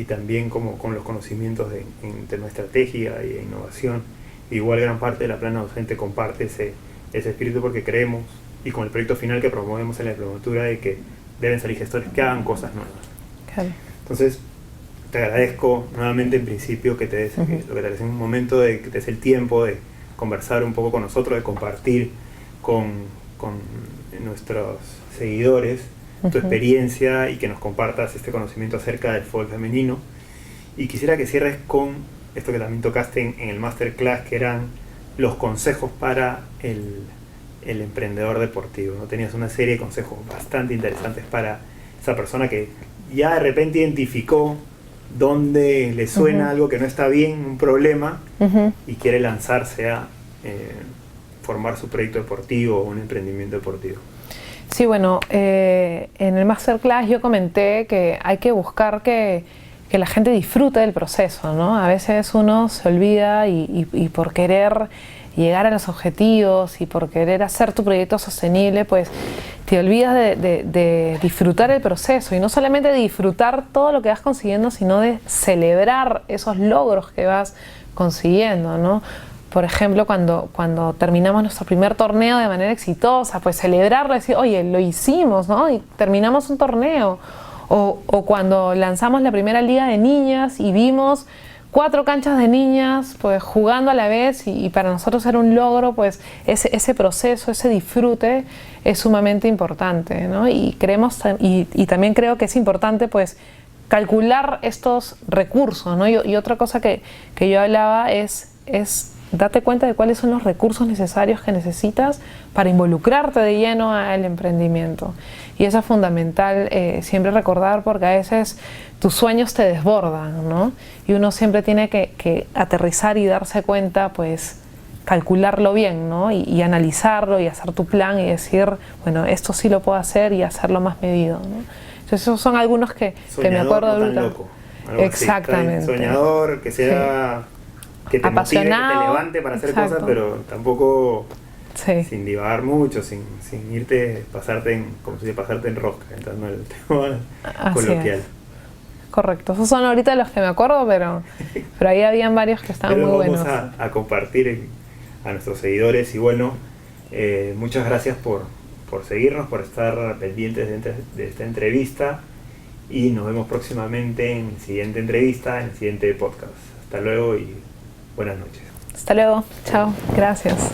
también como con los conocimientos en tema de estrategia y de innovación. Igual gran parte de la plana docente comparte ese espíritu porque creemos, y con el proyecto final que promovemos en la diplomatura, de que deben salir gestores que hagan cosas nuevas. Claro. Entonces, te agradezco nuevamente en principio que te des, Ujú. lo que te des un momento de que te des el tiempo de conversar un poco con nosotros, de compartir con nuestros seguidores tu Ujú. experiencia y que nos compartas este conocimiento acerca del fútbol femenino. Y quisiera que cierres con esto que también tocaste en el masterclass, que eran los consejos para el emprendedor deportivo, ¿no? Tenías una serie de consejos bastante interesantes para esa persona que ya de repente identificó dónde le suena Ujú. algo que no está bien, un problema, Ujú. y quiere lanzarse a formar su proyecto deportivo o un emprendimiento deportivo. Sí, bueno, en el masterclass yo comenté que hay que buscar que la gente disfrute del proceso, ¿no? A veces uno se olvida y por querer llegar a los objetivos y por querer hacer tu proyecto sostenible, pues te olvidas de disfrutar el proceso, y no solamente de disfrutar todo lo que vas consiguiendo, sino de celebrar esos logros que vas consiguiendo, ¿no? Por ejemplo, cuando terminamos nuestro primer torneo de manera exitosa, pues celebrarlo, decir, oye, lo hicimos, ¿no? Y terminamos un torneo. O cuando lanzamos la primera liga de niñas y vimos 4 canchas de niñas pues jugando a la vez, y para nosotros era un logro, pues ese proceso, ese disfrute es sumamente importante, ¿no? Y también creo que es importante pues calcular estos recursos, ¿no? Y otra cosa que yo hablaba es date cuenta de cuáles son los recursos necesarios que necesitas para involucrarte de lleno al emprendimiento. Y eso es fundamental siempre recordar, porque a veces tus sueños te desbordan, ¿no? Y uno siempre tiene que aterrizar y darse cuenta, pues calcularlo bien, ¿no? Y analizarlo y hacer tu plan y decir, bueno, esto sí lo puedo hacer, y hacerlo más medido, ¿no? Entonces esos son algunos que me acuerdo no tan ahorita. loco, algo Exactamente. así. Soñador, que sea... Sí. Que te motive, que te Apasionado. levante para hacer Exacto. cosas, pero tampoco Sí. sin divagar mucho, sin irte, pasarte en rosca, entrando en el tema Así coloquial. es. Correcto. Esos son ahorita los que me acuerdo, pero ahí habían varios que estaban Pero muy vamos buenos. a compartir a nuestros seguidores, y bueno, muchas gracias por seguirnos, por estar pendientes de esta entrevista, y nos vemos próximamente en la siguiente entrevista, en el siguiente podcast. Hasta luego y buenas noches. Hasta luego. Chao. Gracias.